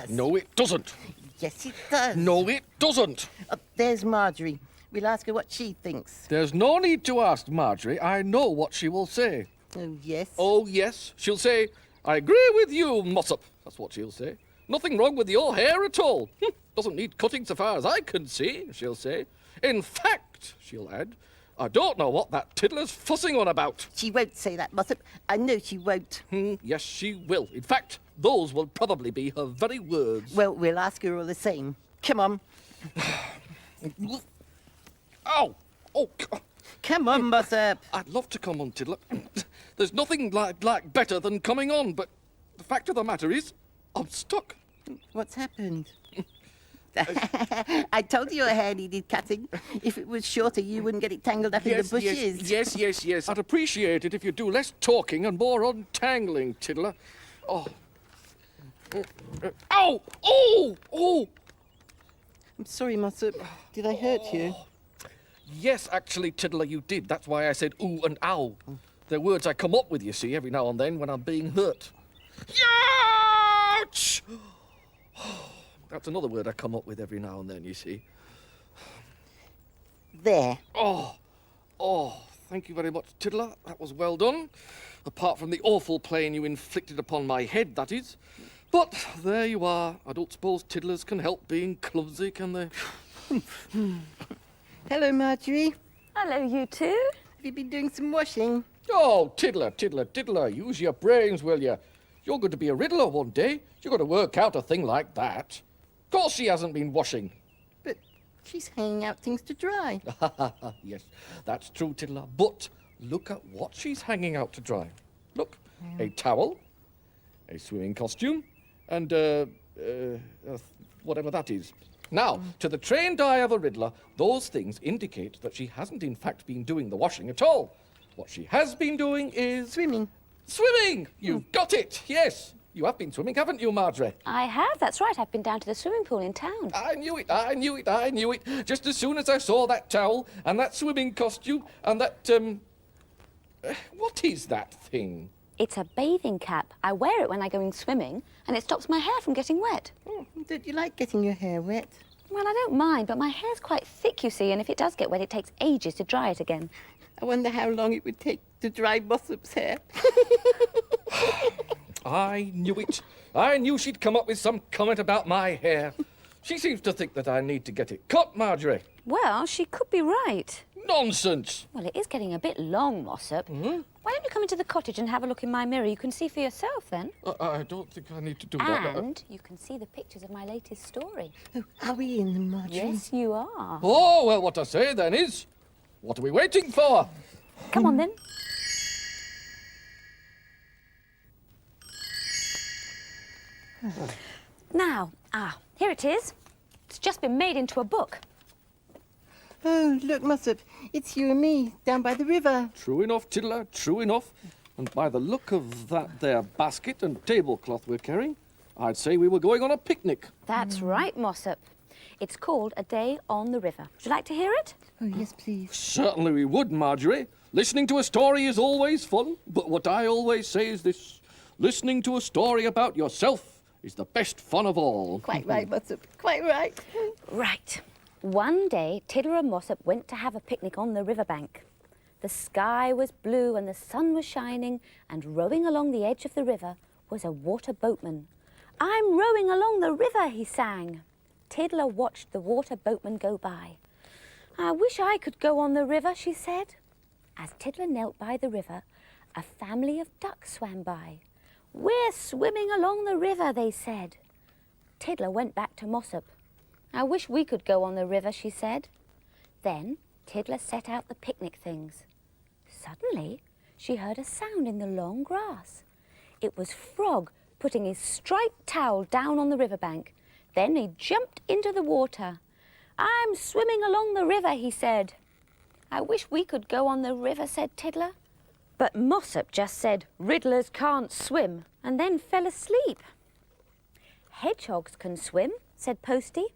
does. No, it doesn't. Yes, it does. No, it doesn't. There's Marjorie. We'll ask her what she thinks. There's no need to ask Marjorie. I know what she will say. Oh, yes? Oh, yes. She'll say, I agree with you, Mossop. That's what she'll say. Nothing wrong with your hair at all. Doesn't need cutting so far as I can see, she'll say. In fact, she'll add, I don't know what that Tiddler's fussing on about. She won't say that, Mossop. I know she won't. Yes, she will. In fact, those will probably be her very words. Well, we'll ask her all the same. Come on. Ow! Oh, Come on, Mossop. I'd love to come on, Tiddler. There's nothing like better than coming on, but the fact of the matter is, I'm stuck. What's happened? I told you your hair needed cutting. If it was shorter, you wouldn't get it tangled up in the bushes. Yes. I'd appreciate it if you do less talking and more untangling, Tiddler. Oh. Ow! Oh! I'm sorry, Mossop. Did I hurt you? Yes, actually, Tiddler, you did. That's why I said ooh and ow. They're words I come up with, you see, every now and then when I'm being hurt. Ouch! That's another word I come up with every now and then, you see. There. Oh, thank you very much, Tiddler. That was well done. Apart from the awful pain you inflicted upon my head, that is. But there you are. I don't suppose Tiddlers can help being clumsy, can they? Hello, Marjorie. Hello, you two. Have you been doing some washing? Oh, Tiddler, use your brains, will you? You're going to be a Riddler one day. You've got to work out a thing like that. Of course she hasn't been washing. But she's hanging out things to dry. Yes, that's true, Tiddler. But look at what she's hanging out to dry. Look, a towel, a swimming costume, and, whatever that is. Now, to the trained eye of a Riddler, those things indicate that she hasn't in fact been doing the washing at all. What she has been doing is... Swimming. Swimming! You've got it, yes. You have been swimming, haven't you, Marjorie? I have, that's right. I've been down to the swimming pool in town. I knew it. Just as soon as I saw that towel and that swimming costume and that, what is that thing? It's a bathing cap. I wear it when I go in swimming, and it stops my hair from getting wet. Don't you like getting your hair wet? Well, I don't mind, but my hair's quite thick, you see, and if it does get wet, it takes ages to dry it again. I wonder how long it would take to dry Mossop's hair. I knew it. I knew she'd come up with some comment about my hair. She seems to think that I need to get it cut, Marjorie. Well, she could be right. Nonsense. Well, it is getting a bit long, Mossop. Why don't you come into the cottage and have a look in my mirror? You can see for yourself, then. I don't think I need to do that. And you can see the pictures of my latest story. Oh, are we in them, Marjorie? Yes, you are. Oh, well, what I say then is, what are we waiting for? Come on, then. Now, here it is. It's just been made into a book. Oh, look, Mossop. It's you and me, down by the river. True enough, Tiddler, true enough. And by the look of that there basket and tablecloth we're carrying, I'd say we were going on a picnic. That's right, Mossop. It's called A Day on the River. Would you like to hear it? Oh, yes, please. Certainly we would, Marjorie. Listening to a story is always fun, but what I always say is this. Listening to a story about yourself is the best fun of all. Quite right, Mossop. Quite right. Right. One day, Tiddler and Mossop went to have a picnic on the riverbank. The sky was blue and the sun was shining, and rowing along the edge of the river was a water boatman. "I'm rowing along the river," he sang. Tiddler watched the water boatman go by. "I wish I could go on the river," she said. As Tiddler knelt by the river, a family of ducks swam by. "We're swimming along the river," they said. Tiddler went back to Mossop. "I wish we could go on the river," she said. Then Tiddler set out the picnic things. Suddenly, she heard a sound in the long grass. It was Frog putting his striped towel down on the riverbank. Then he jumped into the water. "I'm swimming along the river," he said. "I wish we could go on the river," said Tiddler. But Mossop just said, "Riddlers can't swim," and then fell asleep. "Hedgehogs can swim," said Posty.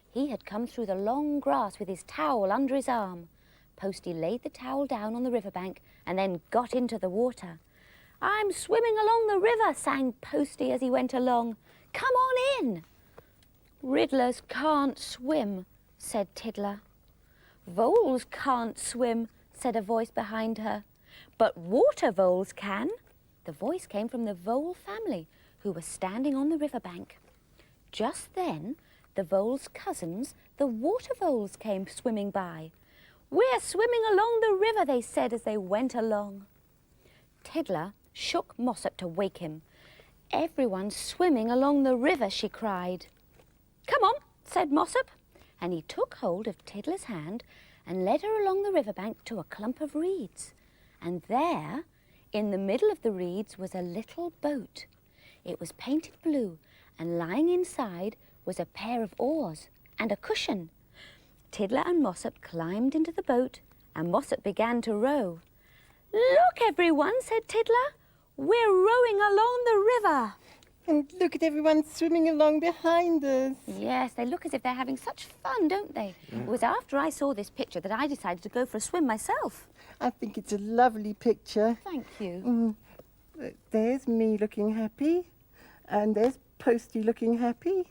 He had come through the long grass with his towel under his arm. Posty laid the towel down on the riverbank and then got into the water. "I'm swimming along the river," sang Posty as he went along. "Come on in." Riddlers can't swim, said Tiddler. Voles can't swim, said a voice behind her. But water voles can. The voice came from the vole family, who were standing on the riverbank. Just then, the vole's cousins, the water voles, came swimming by. We're swimming along the river, they said as they went along. Tiddler shook Mossop to wake him. Everyone's swimming along the river, she cried. Come on, said Mossop, and he took hold of Tiddler's hand and led her along the riverbank to a clump of reeds. And there, in the middle of the reeds, was a little boat. It was painted blue, and lying inside was a pair of oars and a cushion. Tiddler and Mossop climbed into the boat, and Mossop began to row. Look, everyone, said Tiddler. We're rowing along the river. And look at everyone swimming along behind us. Yes, they look as if they're having such fun, don't they? It was after I saw this picture that I decided to go for a swim myself. I think it's a lovely picture. Thank you. There's me looking happy, and there's Posty looking happy,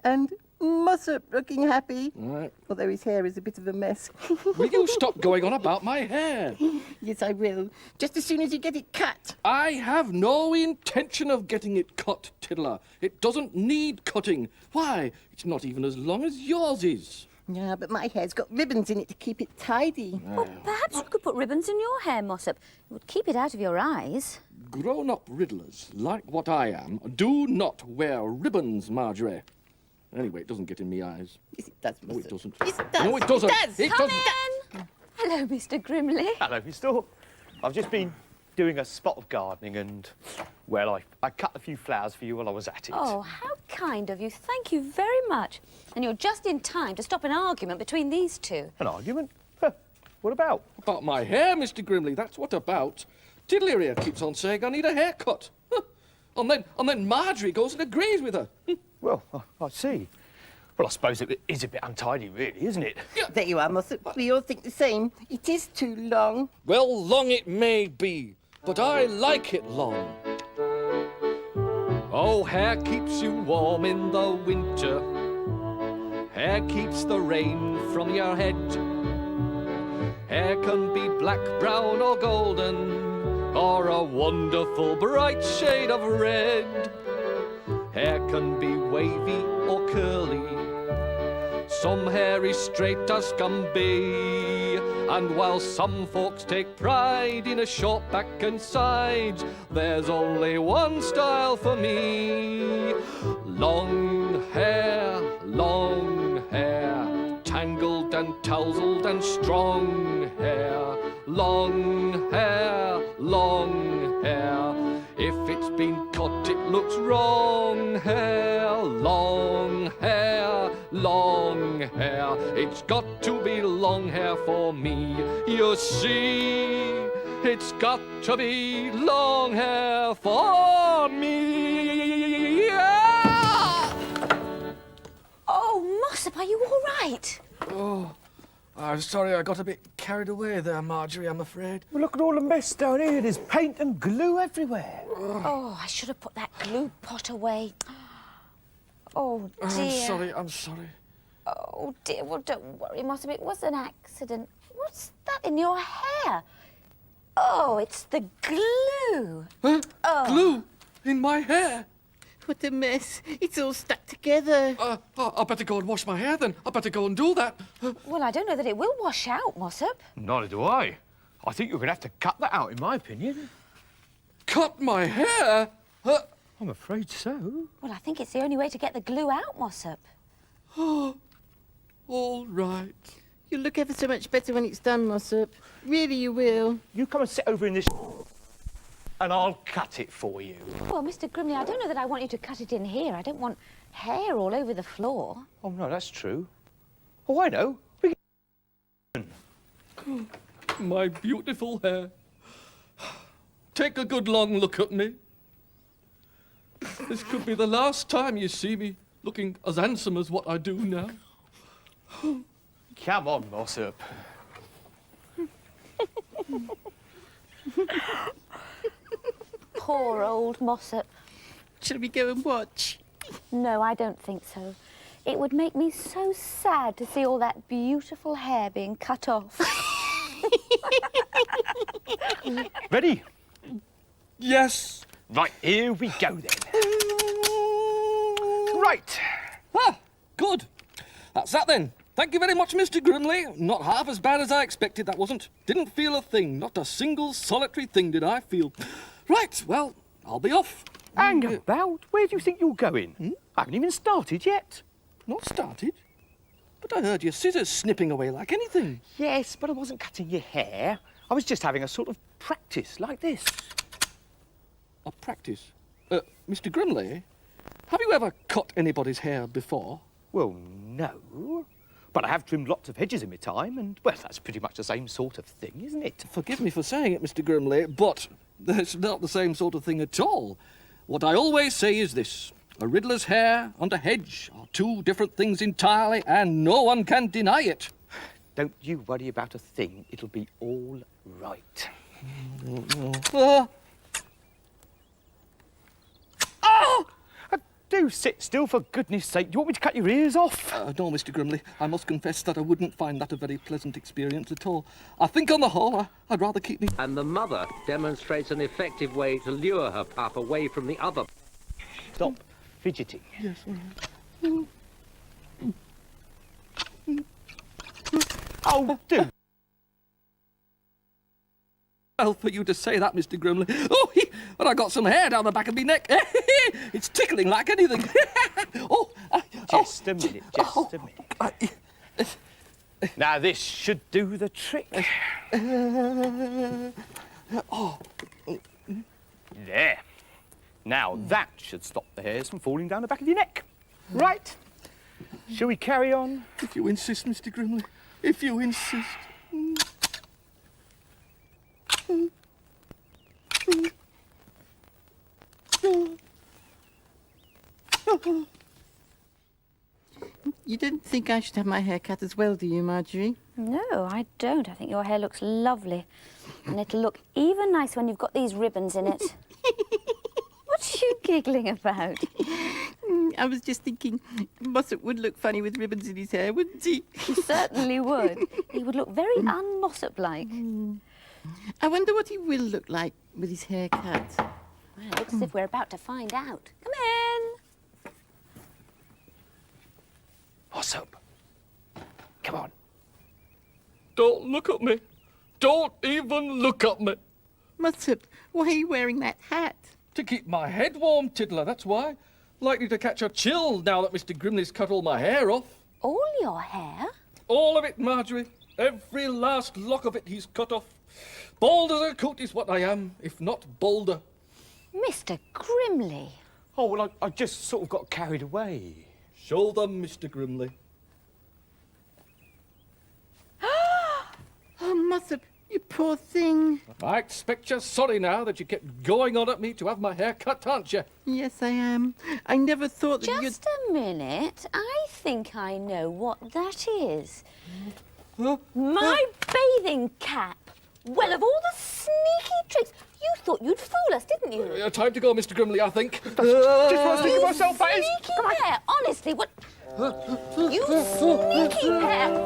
and Mossop looking happy. Right. Although his hair is a bit of a mess. Will you stop going on about my hair? Yes, I will. Just as soon as you get it cut. I have no intention of getting it cut, Tiddler. It doesn't need cutting. Why? It's not even as long as yours is. Yeah, but my hair's got ribbons in it to keep it tidy. Well, perhaps you could put ribbons in your hair, Mossop. It would keep it out of your eyes. Grown-up riddlers, like what I am, do not wear ribbons, Marjorie. Anyway, it doesn't get in me eyes. Yes, it does, No, Mossop. it doesn't. Yes, it does. No, it doesn't. It does. It Come doesn't. in! Hello, Mr. Grimley. Hello, Miss Thorpe. I've just been doing a spot of gardening and, well, I cut a few flowers for you while I was at it. Oh, how kind of you. Thank you very much. And you're just in time to stop an argument between these two. An argument? Huh. What about? About my hair, Mr. Grimley, that's what about. Tiddler here keeps on saying I need a haircut. And then Marjorie goes and agrees with her. Well, I see. Well, I suppose it is a bit untidy, really, isn't it? There you are, Mossop. We all think the same. It is too long. Well, long it may be, but I like it long. Oh, hair keeps you warm in the winter. Hair keeps the rain from your head. Hair can be black, brown or golden, or a wonderful bright shade of red. Hair can be wavy or curly. Some hair is straight as can be. And while some folks take pride in a short back and sides, there's only one style for me. Long hair, tangled and tousled and strong hair. Long hair, if it's been cut it looks wrong. Hair, long hair, it's got to be long hair for me. You see, it's got to be long hair for me. Yeah! Oh, Mossop, are you all right? Oh, I'm sorry I got a bit carried away there, Marjorie, I'm afraid. Well, look at all the mess down here. There's paint and glue everywhere. Oh, I should have put that glue pot away. Oh, dear. I'm sorry. Oh, dear. Well, don't worry, Mossop. It was an accident. What's that in your hair? Oh, it's the glue. Huh? Oh. Glue in my hair? What a mess. It's all stuck together. I better go and wash my hair then. I better go and do that. Well, I don't know that it will wash out, Mossop. Neither do I. I think you're going to have to cut that out, in my opinion. Cut my hair? I'm afraid so. Well, I think it's the only way to get the glue out, Mossop. All right. You'll look ever so much better when it's done, Mossop. Really, you will. You come and sit over in this and I'll cut it for you. Well, Mr. Grimley, I don't know that I want you to cut it in here. I don't want hair all over the floor. Oh, no, that's true. Oh, I know. We can... My beautiful hair. Take a good long look at me. This could be the last time you see me looking as handsome as what I do now. Come on, Mossop. Poor old Mossop. Shall we go and watch? No, I don't think so. It would make me so sad to see all that beautiful hair being cut off. Ready? Yes. Right, here we go then. Right. Ah, good. That's that then. Thank you very much, Mr. Grimley. Not half as bad as I expected, that wasn't. Didn't feel a thing. Not a single solitary thing did I feel. Right, well, I'll be off. Hang about. Where do you think you're going? I haven't even started yet. Not started? But I heard your scissors snipping away like anything. Yes, but I wasn't cutting your hair. I was just having a sort of practice like this. A practice? Mr. Grimley, have you ever cut anybody's hair before? Well, no. But I have trimmed lots of hedges in my time, and, well, that's pretty much the same sort of thing, isn't it? Forgive me for saying it, Mr. Grimley, but it's not the same sort of thing at all. What I always say is this. A Riddler's hair and a hedge are two different things entirely, and no one can deny it. Don't you worry about a thing. It'll be all right. Ah! Do sit still, for goodness sake. Do you want me to cut your ears off? No, Mr. Grimley, I must confess that I wouldn't find that a very pleasant experience at all. I think on the whole, I'd rather keep me... And the mother demonstrates an effective way to lure her pup away from the other. Stop fidgeting. Yes, Oh, do. well for you to say that, Mr. Grimley. Oh, but I got some hair down the back of my neck. It's tickling like anything. Just a minute, just a minute. Now, this should do the trick. There. Now, that should stop the hairs from falling down the back of your neck. Right. Shall we carry on? If you insist, Mr. Grimley. If you insist. You don't think I should have my hair cut as well, do you, Marjorie? No, I don't. I think your hair looks lovely. And it'll look even nicer when you've got these ribbons in it. What are you giggling about? I was just thinking Mossop would look funny with ribbons in his hair, wouldn't he? He certainly would. He would look very un-Mossop-like. I wonder what he will look like with his hair cut. Well, it looks as if we're about to find out. Come in. Mossop. Come on. Don't look at me. Don't even look at me. Mossop, why are you wearing that hat? To keep my head warm, Tiddler, that's why. Likely to catch a chill now that Mr. Grimley's cut all my hair off. All your hair? All of it, Marjorie. Every last lock of it he's cut off. Bald as a coot is what I am, if not bolder. Mr. Grimley. Oh, well, I just sort of got carried away. Show them, Mr. Grimley. Oh, Mossop, you poor thing. I expect you're sorry now that you kept going on at me to have my hair cut, aren't you? Yes, I am. I never thought that you'd... Just a minute. I think I know what that is. My bathing cap. Well, of all the sneaky tricks, you thought you'd fool us, didn't you? Time to go, Mr. Grimley, I think. Just what I was thinking myself, that is. Sneaky pair. Honestly, what... You sneaky pair.